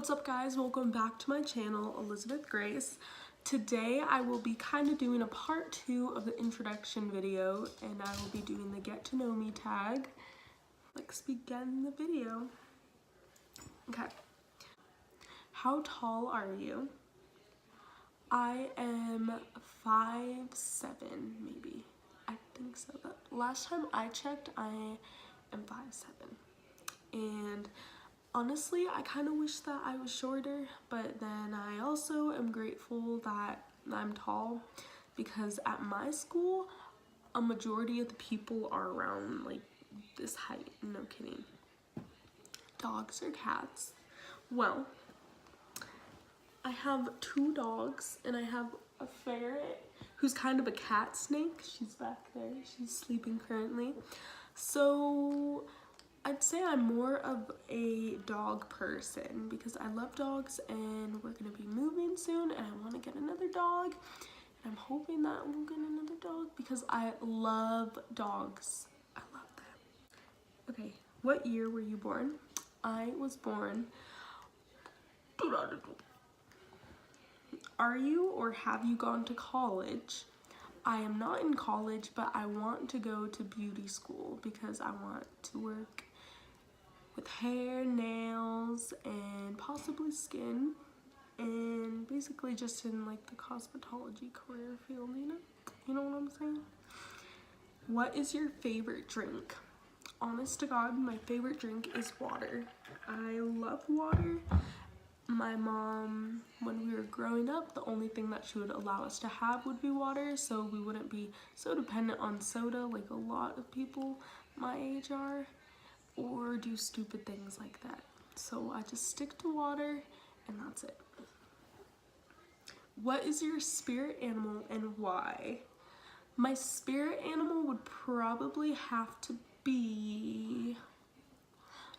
What's up guys, welcome back to my channel, Elizabeth Grace. Today I will be kind of doing a part 2 of the introduction video and I will be doing the get to know me tag. Let's begin the video. Okay. How tall are you? I am 5'7", maybe. I think so. Last time I checked, I am 5'7". And honestly, I kind of wish that I was shorter, but then I also am grateful that I'm tall because at my school, a majority of the people are around like this height. No kidding. Dogs or cats? Well, I have 2 dogs and I have a ferret who's kind of a cat snake. She's back there. She's sleeping currently. So I'd say I'm more of a dog person because I love dogs and we're gonna be moving soon and I want to get another dog. And I'm hoping that we'll get another dog because I love dogs. I love them. Okay, what year were you born? I was born. Are you or have you gone to college? I am not in college, but I want to go to beauty school because I want to work with hair, nails, and possibly skin, and basically just in like the cosmetology career field, you know what I'm saying? What is your favorite drink? Honest to God, my favorite drink is water. I love water. My mom, when we were growing up, the only thing that she would allow us to have would be water, so we wouldn't be so dependent on soda like a lot of people my age are, or do stupid things like that. So I just stick to water and that's it. What is your spirit animal and why? My spirit animal would probably have to be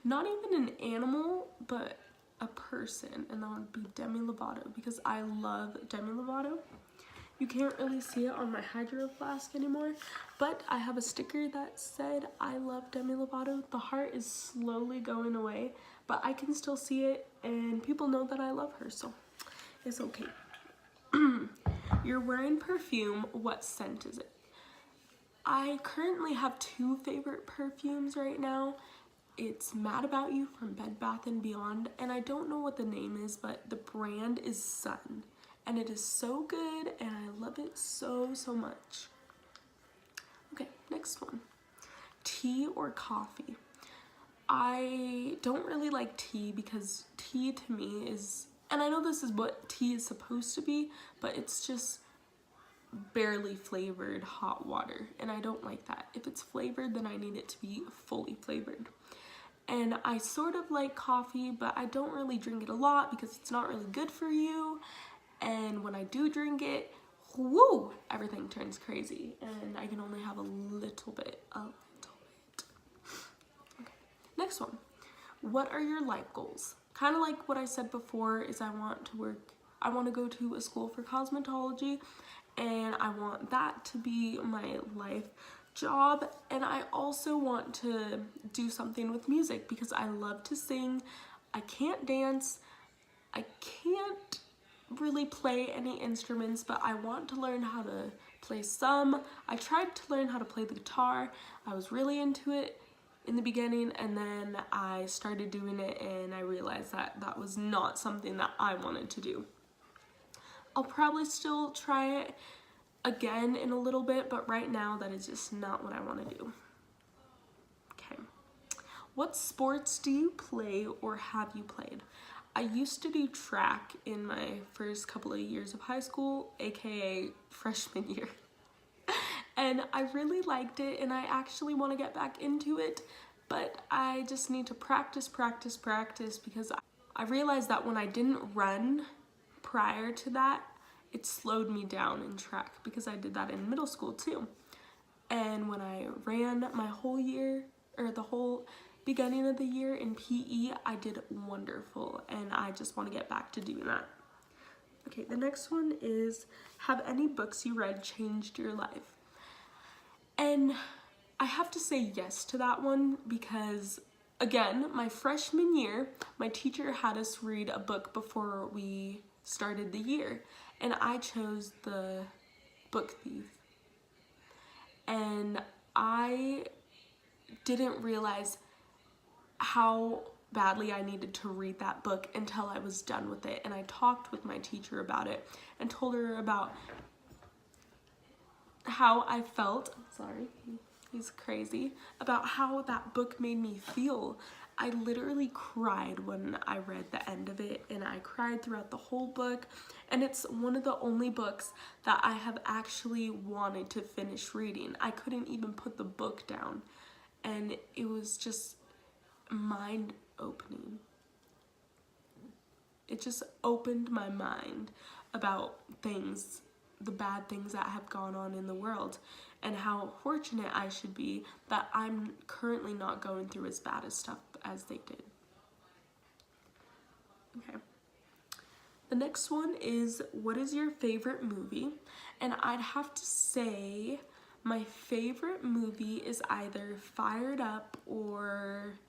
not even an animal, but a person, and that would be Demi Lovato because I love Demi Lovato. You can't really see it on my Hydro Flask anymore, but I have a sticker that said I love Demi Lovato. The heart is slowly going away, but I can still see it and people know that I love her, so it's okay. You're wearing perfume. What scent is it? I currently have 2 favorite perfumes right now. It's Mad About You from Bed Bath & Beyond, and I don't know what the name is, but the brand is Sun. And it is so good, and I love it so much. Okay, next one. Tea or coffee? I don't really like tea because tea to me is, and I know this is what tea is supposed to be, but it's just barely flavored hot water, and I don't like that. If it's flavored, then I need it to be fully flavored. And I sort of like coffee, but I don't really drink it a lot because it's not really good for you. And when I do drink it, whoo, everything turns crazy and I can only have a little bit. Okay, next one. What are your life goals? Kind of like what I said before is I want to go to a school for cosmetology and I want that to be my life job, and I also want to do something with music because I love to sing. I can't dance. I can't really play any instruments, but I want to learn how to play some. I tried to learn how to play the guitar. I was really into it in the beginning, and then I started doing it and I realized that that was not something that I wanted to do. I'll probably still try it again in a little bit, but right now that is just not what I want to do. Okay. What sports do you play or have you played? I used to do track in my first couple of years of high school, aka freshman year. And I really liked it and I actually want to get back into it, but I just need to practice because I realized that when I didn't run prior to that, it slowed me down in track because I did that in middle school too. And when I ran my whole year, or the whole beginning of the year in PE, I did wonderful and I just want to get back to doing that. Okay, the next one is, have any books you read changed your life? And I have to say yes to that one because again, my freshman year, my teacher had us read a book before we started the year, and I chose The Book Thief. And I didn't realize how badly I needed to read that book until I was done with it. And I talked with my teacher about it and told her about how I felt, sorry, he's crazy, about how that book made me feel. I literally cried when I read the end of it, and I cried throughout the whole book, and it's one of the only books that I have actually wanted to finish reading. I couldn't even put the book down, and it was just mind-opening. It just opened my mind about things, the bad things that have gone on in the world, and how fortunate I should be that I'm currently not going through as bad as stuff as they did. Okay. The next one is, what is your favorite movie? And I'd have to say my favorite movie is either Fired Up or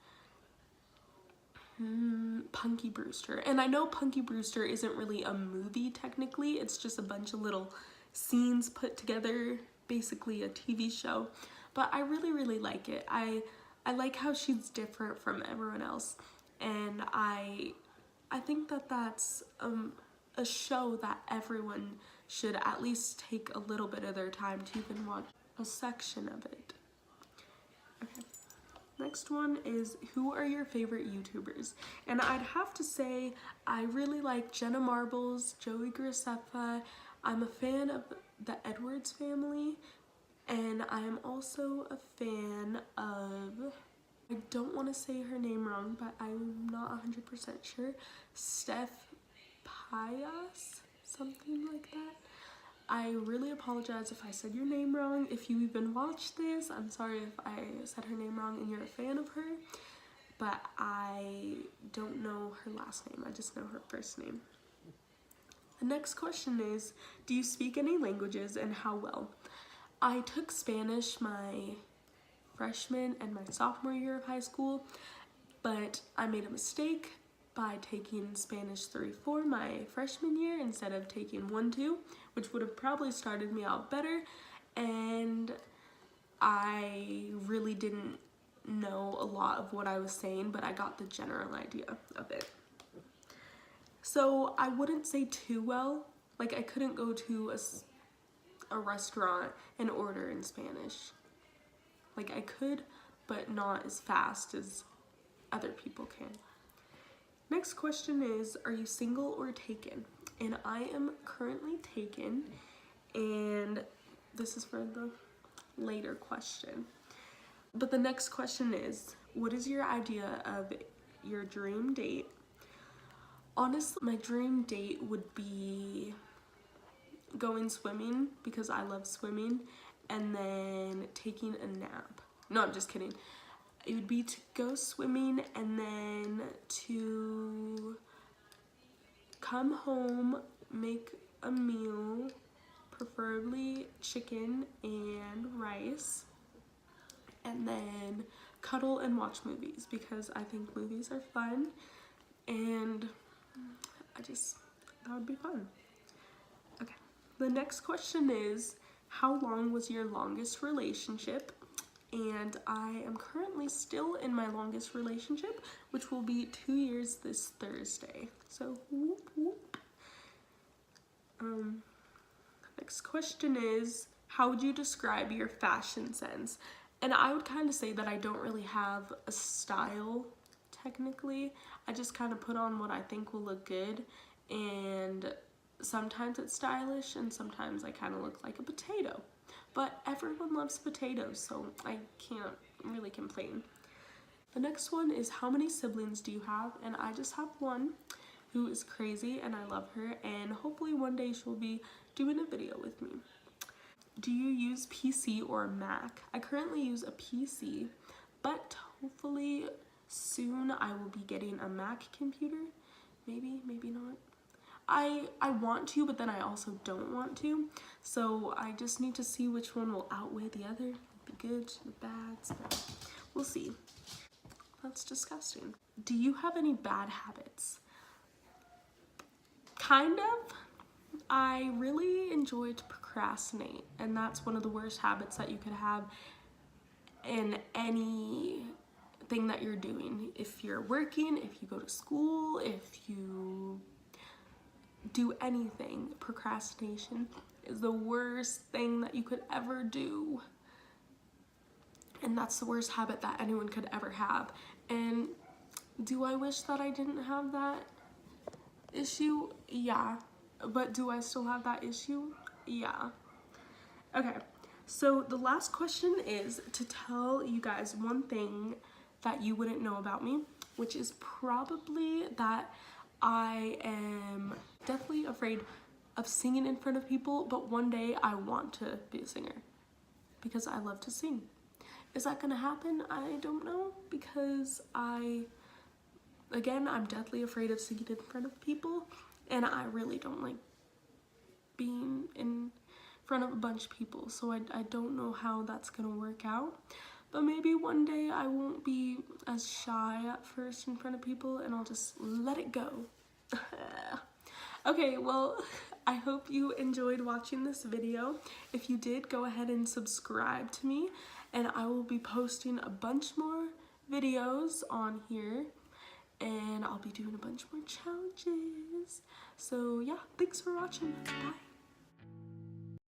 Punky Brewster. And I know Punky Brewster isn't really a movie technically, it's just a bunch of little scenes put together, basically a TV show, but I really like it. I like how she's different from everyone else, and I think that that's a show that everyone should at least take a little bit of their time to even watch a section of it. Okay. Next one is, who are your favorite YouTubers? And I'd have to say I really like Jenna Marbles, Joey Graceffa. I'm a fan of the Edwards family, and I am also a fan of, I don't want to say her name wrong, but I'm not 100% sure, Steph Pias, something like that. I really apologize if I said your name wrong. If you even watched this, I'm sorry if I said her name wrong and you're a fan of her, but I don't know her last name. I just know her first name. The next question is, do you speak any languages and how well? I took Spanish my freshman and my sophomore year of high school, but I made a mistake by taking Spanish 3-4 my freshman year instead of taking 1-2, which would have probably started me out better, and I really didn't know a lot of what I was saying, but I got the general idea of it. So I wouldn't say too well. Like, I couldn't go to a restaurant and order in Spanish. Like, I could, but not as fast as other people can. Next question is, are you single or taken? And I am currently taken, and this is for the later question. But the next question is, what is your idea of your dream date? Honestly, my dream date would be going swimming, because I love swimming, and then taking a nap. No, I'm just kidding. It would be to go swimming and then to come home, make a meal, preferably chicken and rice, and then cuddle and watch movies, because I think movies are fun, and that would be fun. Okay, the next question is, how long was your longest relationship? And I am currently still in my longest relationship, which will be 2 years this Thursday. So, whoop whoop. Next question is, how would you describe your fashion sense? And I would kind of say that I don't really have a style, technically. I just kind of put on what I think will look good, and sometimes it's stylish, and sometimes I kind of look like a potato. But everyone loves potatoes, so I can't really complain. The next one is, how many siblings do you have? And I just have one, who is crazy, and I love her, and hopefully one day she'll be doing a video with me. Do you use PC or Mac? I currently use a PC, but hopefully soon I will be getting a Mac computer. Maybe, maybe not. I want to, but then I also don't want to. So I just need to see which one will outweigh the other. The goods, the bads, but we'll see. That's disgusting. Do you have any bad habits? Kind of. I really enjoy to procrastinate, and that's one of the worst habits that you could have in anything that you're doing. If you're working, if you go to school, if you do anything, procrastination is the worst thing that you could ever do. And that's the worst habit that anyone could ever have. And do I wish that I didn't have that issue? Yeah. But do I still have that issue? Yeah. Okay, so the last question is to tell you guys one thing that you wouldn't know about me, which is probably that I am definitely afraid of singing in front of people, but one day I want to be a singer because I love to sing. Is that gonna happen? I don't know, because again, I'm deathly afraid of singing in front of people, and I really don't like being in front of a bunch of people, so I don't know how that's gonna work out. But maybe one day I won't be as shy at first in front of people, and I'll just let it go. Okay, well, I hope you enjoyed watching this video. If you did, go ahead and subscribe to me, and I will be posting a bunch more videos on here, and I'll be doing a bunch more challenges. So yeah, thanks for watching. Bye.